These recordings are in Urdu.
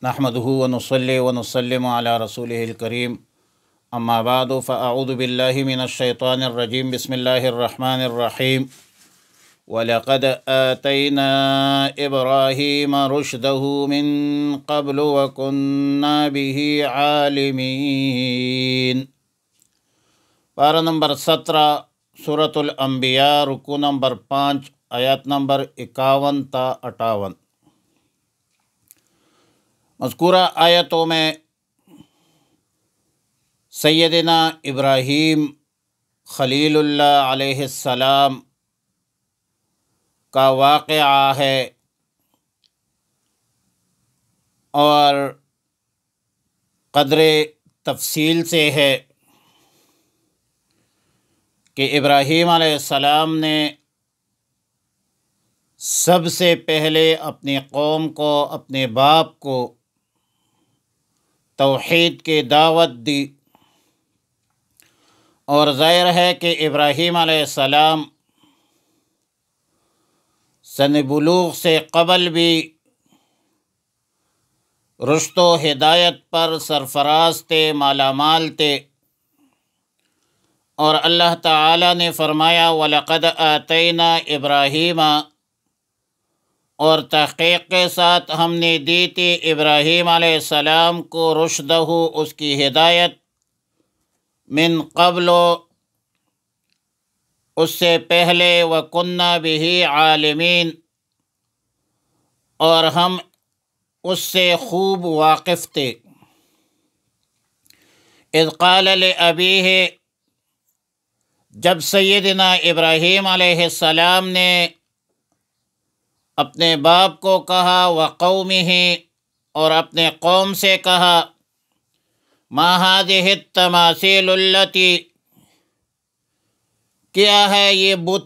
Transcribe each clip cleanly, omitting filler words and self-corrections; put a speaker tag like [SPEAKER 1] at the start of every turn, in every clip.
[SPEAKER 1] نحمدہ ونصلی ونسلم علی رسولہ الکریم اما بعد فاعوذ باللہ من الشیطان الرجیم بسم اللہ الرحمن الرحیم وَلَقَدْ آتَيْنَا إِبْرَاهِيمَ رُشْدَهُ مِن قَبْلُ وَكُنَّا بِهِ عَالِمِينَ۔ پارہ نمبر 17 سورۃ الانبیاء، رکوع نمبر 5، آیات نمبر 51 تا 58۔ مذکورہ آیتوں میں سیدنا ابراہیم خلیل اللہ علیہ السلام کا واقعہ ہے، اور قدر تفصیل سے ہے کہ ابراہیم علیہ السلام نے سب سے پہلے اپنی قوم کو، اپنے باپ کو توحید کی دعوت دی، اور ظاہر ہے کہ ابراہیم علیہ السلام سن بلوغ سے قبل بھی رشد و ہدایت پر سرفراز تھے، مالا مال تھے، اور اللہ تعالیٰ نے فرمایا وَلَقَدْ آتَيْنَا إِبْرَاهِيمَ، اور تحقیق کے ساتھ ہم نے دی تھی ابراہیم علیہ السلام کو رشدہ، اس کی ہدایت، من قبل، اس سے پہلے، وَكُنَّا بِهِ عَالِمِينَ، اور ہم اس سے خوب واقف تھے۔ اذ قال لأبیہ، جب سیدنا ابراہیم علیہ السلام نے اپنے باپ کو کہا، وقومہ، اور اپنے قوم سے کہا، ما هذه التماثیل التی، کیا ہے یہ بت،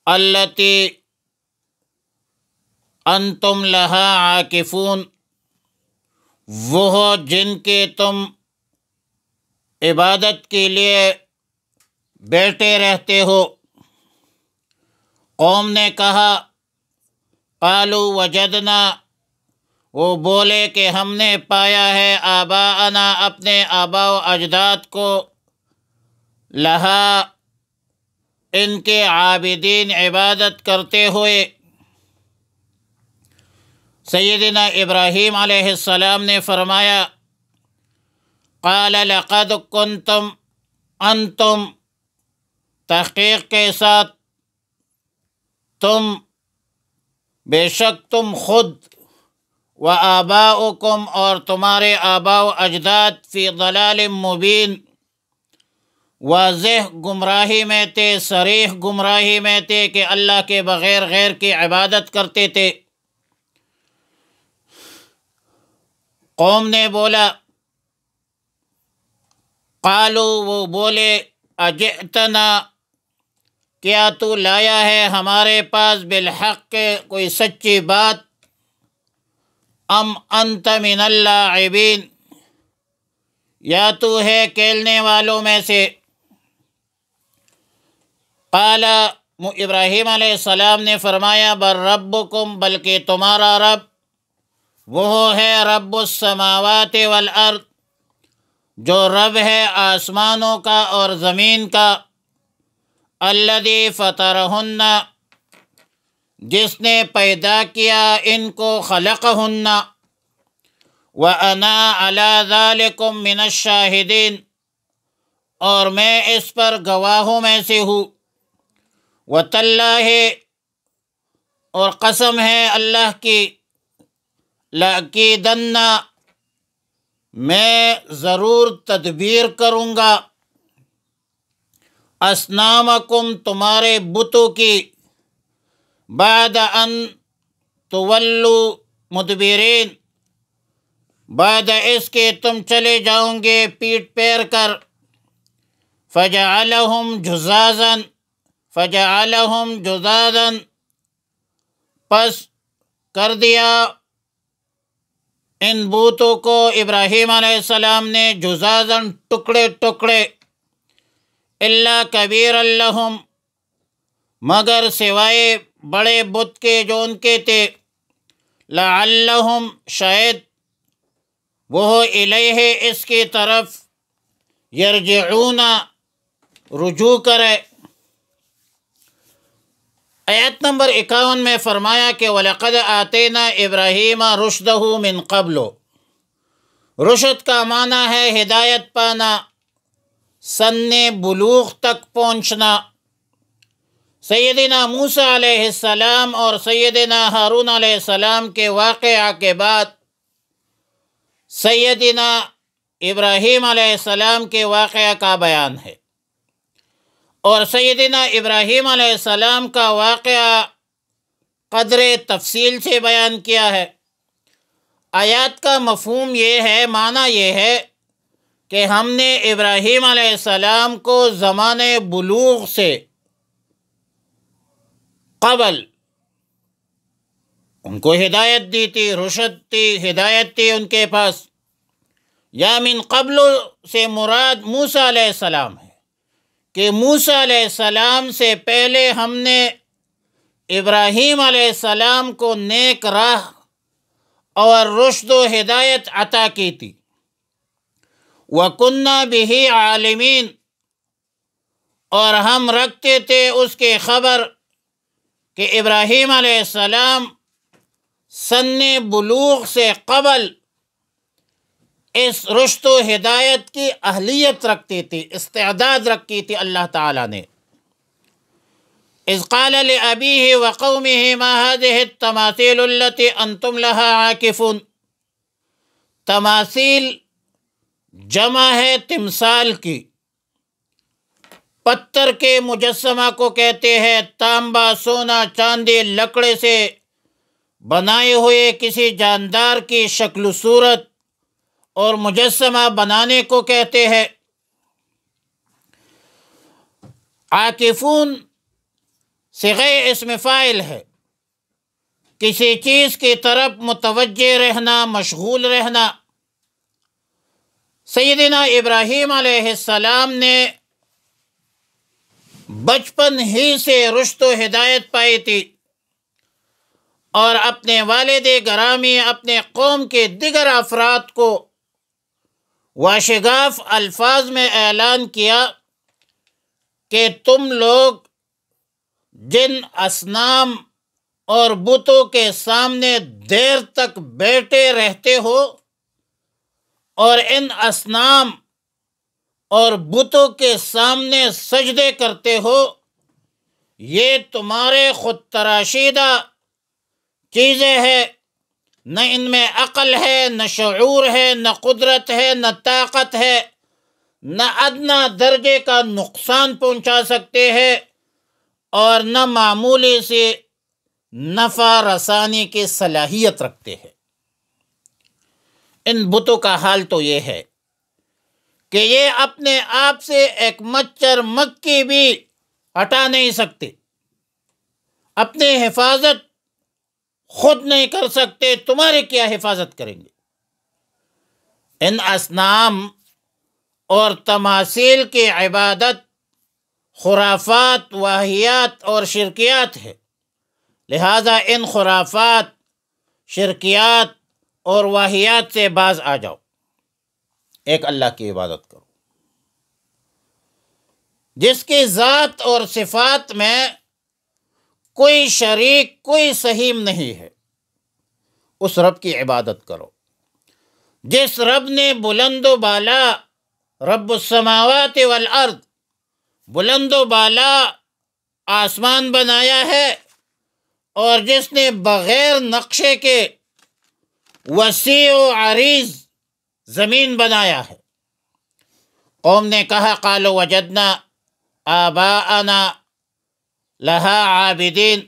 [SPEAKER 1] التی انتم لہا عاکفون، وہ جن کے تم عبادت کے لیے بیٹھے رہتے ہو۔ قوم نے کہا، قالوا وجدنا، وہ بولے کہ ہم نے پایا ہے، آباءنا، اپنے آباء و اجداد کو، لہا، ان کے عابدین، عبادت کرتے ہوئے۔ سیدنا ابراہیم علیہ السلام نے فرمایا، قال لقد کنتم انتم، تحقیق کے ساتھ تم، بے شک تم خود، و آباؤکم، اور تمہارے آباء و اجداد، فی ضلال مبین، واضح گمراہی میں تھے، صریح گمراہی میں تھے، کہ اللہ کے بغیر غیر کی عبادت کرتے تھے۔ قوم نے بولا، قالوا، وہ بولے، اجئتنا، کیا تو لایا ہے ہمارے پاس، بالحق، کوئی سچی بات، ام انت من اللاعبین، یا تو ہے کھیلنے والوں میں سے۔ قال، ابراہیم علیہ السلام نے فرمایا، بل ربکم، بلکہ تمہارا رب، وہ ہے رب السماوات والارض، جو رب ہے آسمانوں کا اور زمین کا، الذی فطرہن، جس نے پیدا کیا ان کو، خلقہن، وانا علی ذالکم من الشاہدین، اور میں اس پر گواہوں میں سے ہوں۔ وتاللہ، اور قسم ہے اللہ کی، لأکیدن، میں ضرور تدبیر کروں گا، اصنامکم، تمہارے بتوں کی، بعد ان تولوا مدبرین، بعد اس کے تم چلے جاؤں گے پیٹ پھیر کر، فجعلہم جذاذا، پس کر دیا ان بتوں کو ابراہیم علیہ السلام نے، جذاذاً، ٹکڑے ٹکڑے، الا کبیرا لہم، مگر سوائے بڑے بت کے جو ان کے تھے، لعلہم شاید وہ الیہ اس کی طرف یرجعون رجوع کرے۔ آیت نمبر 51 میں فرمایا کہ وَلَقَدْ آتَيْنَا إِبْرَاهِيمَ رُشْدَهُ مِنْ قَبْلُ۔ رشد کا معنی ہے ہدایت پانا، سن بلوغ تک پہنچنا۔ سیدنا موسیٰ علیہ السلام اور سیدنا ہارون علیہ السلام کے واقعہ کے بعد سیدنا ابراہیم علیہ السلام کے واقعہ کا بیان ہے، اور سیدنا ابراہیم علیہ السلام کا واقعہ قدر تفصیل سے بیان کیا ہے۔ آیات کا مفہوم یہ ہے، معنی یہ ہے کہ ہم نے ابراہیم علیہ السلام کو زمانے بلوغ سے قبل ان کو ہدایت دی تھی، رشد تھی، ہدایت تھی ان کے پاس۔ یا من قبل سے مراد موسیٰ علیہ السلام ہے کہ موسیٰ علیہ السلام سے پہلے ہم نے ابراہیم علیہ السلام کو نیک راہ اور رشد و ہدایت عطا کی تھی۔ وَكُنَّا بِهِ عَالِمِينَ، اور ہم رکھتے تھے اس کی خبر کہ ابراہیم علیہ السلام سن بلوغ سے قبل اس رشد و ہدایت کی اہلیت رکھتی تھی، استعداد رکھی تھی اللہ تعالیٰ نے۔ اذ قال لأبیہ وقومہ ما هذه التماثیل التي انتم لها عاکفون۔ تماثیل جمع ہے تمثال کی، پتھر کے مجسمہ کو کہتے ہیں، تانبا، سونا، چاندی، لکڑے سے بنائے ہوئے کسی جاندار کی شکل و صورت اور مجسمہ بنانے کو کہتے ہیں۔ عاکفون صیغہ اسم فاعل ہے، کسی چیز کی طرف متوجہ رہنا، مشغول رہنا۔ سیدنا ابراہیم علیہ السلام نے بچپن ہی سے رشد و ہدایت پائی تھی، اور اپنے والد گرامی، اپنے قوم کے دیگر افراد کو واشگاف الفاظ میں اعلان کیا کہ تم لوگ جن اصنام اور بتوں کے سامنے دیر تک بیٹھے رہتے ہو اور ان اصنام اور بتوں کے سامنے سجدے کرتے ہو، یہ تمہارے خود تراشیدہ چیزیں ہیں، نہ ان میں عقل ہے، نہ شعور ہے، نہ قدرت ہے، نہ طاقت ہے، نہ ادنیٰ درجے کا نقصان پہنچا سکتے ہیں، اور نہ معمولی سی نفع رسانی کی صلاحیت رکھتے ہیں۔ ان بتوں کا حال تو یہ ہے کہ یہ اپنے آپ سے ایک مچھر مکھی بھی ہٹا نہیں سکتے، اپنی حفاظت خود نہیں کر سکتے، تمہاری کیا حفاظت کریں گے؟ ان اصنام اور تماثیل کی عبادت خرافات، واہیات اور شرکیات ہے، لہذا ان خرافات، شرکیات اور واہیات سے باز آ جاؤ، ایک اللہ کی عبادت کرو جس کی ذات اور صفات میں کوئی شریک، کوئی سہیم نہیں ہے۔ اس رب کی عبادت کرو جس رب نے بلند و بالا، رب السماوات والارض، بلند و بالا آسمان بنایا ہے، اور جس نے بغیر نقشے کے وسیع و عریض زمین بنایا ہے۔ قوم نے کہا قالوا وجدنا آباءنا لہا عابدین،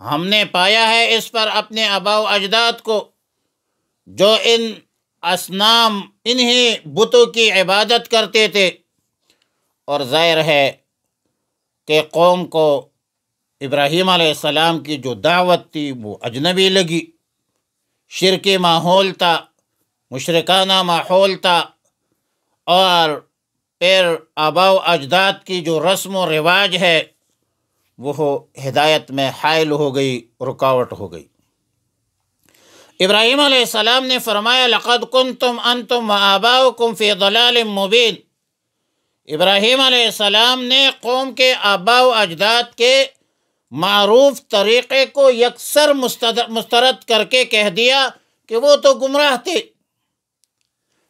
[SPEAKER 1] ہم نے پایا ہے اس پر اپنے آباء و اجداد کو جو ان اصنام، انہی بتوں کی عبادت کرتے تھے۔ اور ظاہر ہے کہ قوم کو ابراہیم علیہ السلام کی جو دعوت تھی وہ اجنبی لگی، شرکی ماحول تھا، مشرکانہ ماحول تھا، اور پھر آباء و اجداد کی جو رسم و رواج ہے وہ ہدایت میں حائل ہو گئی، رکاوٹ ہو گئی۔ ابراہیم علیہ السلام نے فرمایا لقد کنتم انتم وآباؤکم فی ضلال مبین۔ ابراہیم علیہ السلام نے قوم کے آباء و اجداد کے معروف طریقے کو یکسر مسترد کر کے کہہ دیا کہ وہ تو گمراہ تھے،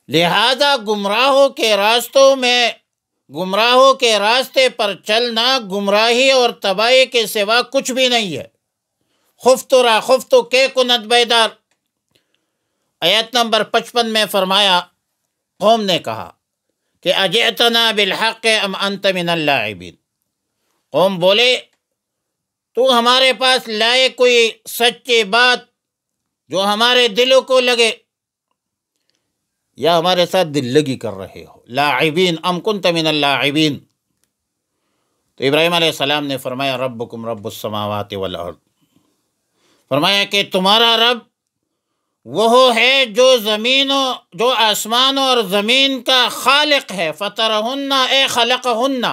[SPEAKER 1] لہذا گمراہوں کے راستے پر چلنا گمراہی اور تباہی کے سوا کچھ بھی نہیں ہے۔ خفت کے کنت بیدار، آیت نمبر 55 میں فرمایا، قوم نے کہا کہ اجئتنا بالحق ام انت من اللاعبین، قوم بولے تو ہمارے پاس لائے کوئی سچی بات جو ہمارے دلوں کو لگے، یا ہمارے ساتھ دل لگی کر رہے ہو؟ لاعبین ام کنت من اللاعبین۔ تو ابراہیم علیہ السلام نے فرمایا ربکم رب السماوات والارض، فرمایا کہ تمہارا رب وہ ہے جو آسمان اور زمین کا خالق ہے، فطرہن اے خلقہن،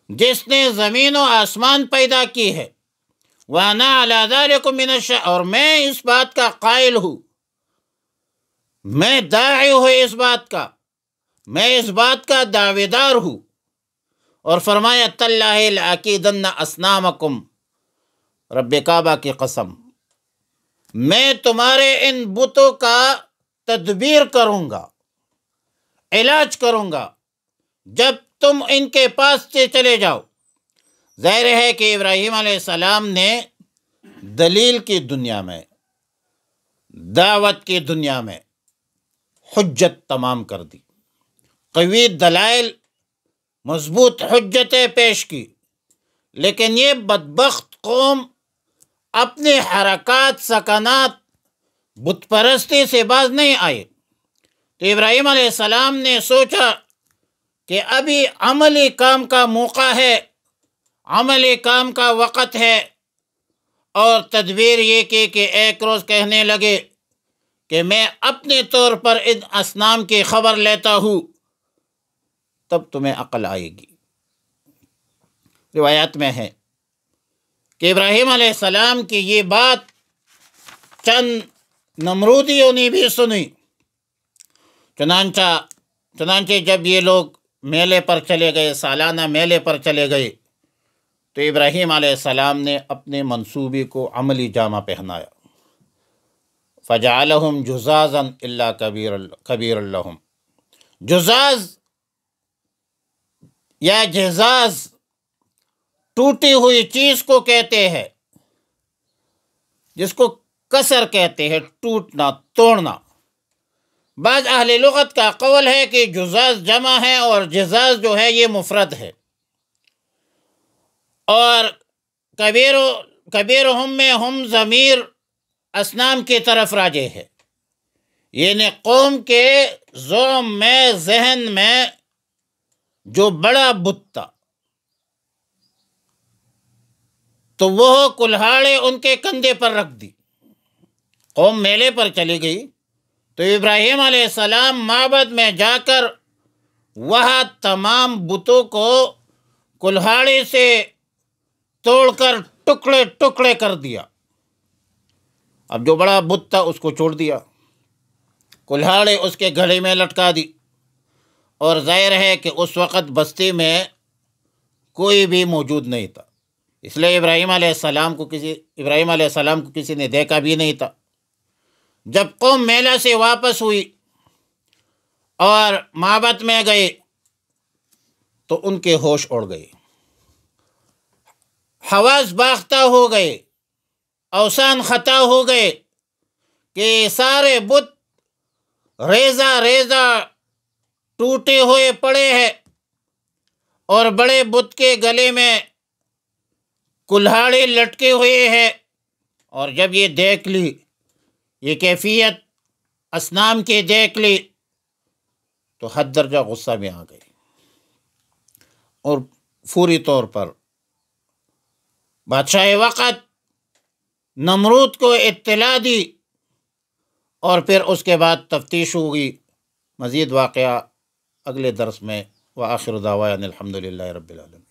[SPEAKER 1] جس نے زمین و آسمان پیدا کی ہے، وانا علی ذلک من اور میں اس بات کا قائل ہوں، میں داعی ہوں اس بات کا، میں اس بات کا دعوے دار ہوں۔ اور فرمایا تاللہ لأکیدن اصنامکم، رب کعبہ کی قسم، میں تمہارے ان بتوں کا تدبیر کروں گا، علاج کروں گا جب تم ان کے پاس سے چلے جاؤ۔ ظاہر ہے کہ ابراہیم علیہ السلام نے دلیل کی دنیا میں، دعوت کی دنیا میں حجت تمام کر دی، قوی دلائل، مضبوط حجتیں پیش کی، لیکن یہ بدبخت قوم اپنے حرکات سکنات بت پرستی سے باز نہیں آئے۔ تو ابراہیم علیہ السلام نے سوچا کہ ابھی عملی کام کا موقع ہے، عملی کام کا وقت ہے، اور تدبیر یہ کی کہ ایک روز کہنے لگے کہ میں اپنے طور پر ان اصنام کی خبر لیتا ہوں، تب تمہیں عقل آئے گی۔ روایات میں ہے کہ ابراہیم علیہ السلام کی یہ بات چند نمرودیوں نے بھی سنی، چنانچہ جب یہ لوگ میلے پر چلے گئے، سالانہ میلے پر چلے گئے، تو ابراہیم علیہ السلام نے اپنے منصوبے کو عملی جامہ پہنایا، فجعلہم جزازا الا کبیر لہم۔ جزاز یا جزاز ٹوٹی ہوئی چیز کو کہتے ہیں، جس کو کسر کہتے ہیں، ٹوٹنا، توڑنا۔ بعض اہل لغت کا قول ہے کہ جزاز جمع ہے اور جزاز جو ہے یہ مفرد ہے، اور کبیرہم میں ہم ضمیر اصنام کی طرف راجع ہے، یعنی قوم کے ذہن میں جو بڑا بت تھا، تو وہ کلہاڑے ان کے کندھے پر رکھ دی۔ قوم میلے پر چلی گئی تو ابراہیم علیہ السلام معبد میں جا کر وہاں تمام بتوں کو کلہاڑی سے توڑ کر ٹکڑے ٹکڑے کر دیا۔ اب جو بڑا بت تھا اس کو چھوڑ دیا، کلہاڑی اس کے گھڑے میں لٹکا دی، اور ظاہر ہے کہ اس وقت بستی میں کوئی بھی موجود نہیں تھا، اس لیے ابراہیم علیہ السلام کو کسی نے دیکھا بھی نہیں تھا۔ جب قوم میلہ سے واپس ہوئی اور معبد میں گئے تو ان کے ہوش اڑ گئے، حواس باختہ ہو گئے، اوسان خطا ہو گئے کہ سارے بت ریزہ ریزہ ٹوٹے ہوئے پڑے ہیں، اور بڑے بت کے گلے میں کلہاڑی لٹکے ہوئے ہیں۔ اور جب یہ دیکھ لی، یہ کیفیت اصنام کی دیکھ لی، تو حد درجہ غصہ میں آ گئی، اور فوری طور پر بادشاہ وقت نمرود کو اطلاع دی، اور پھر اس کے بعد تفتیش ہوگی۔ مزید واقعہ اگلے درس میں۔ وآخر دعوانا الحمد للہ رب العالمین۔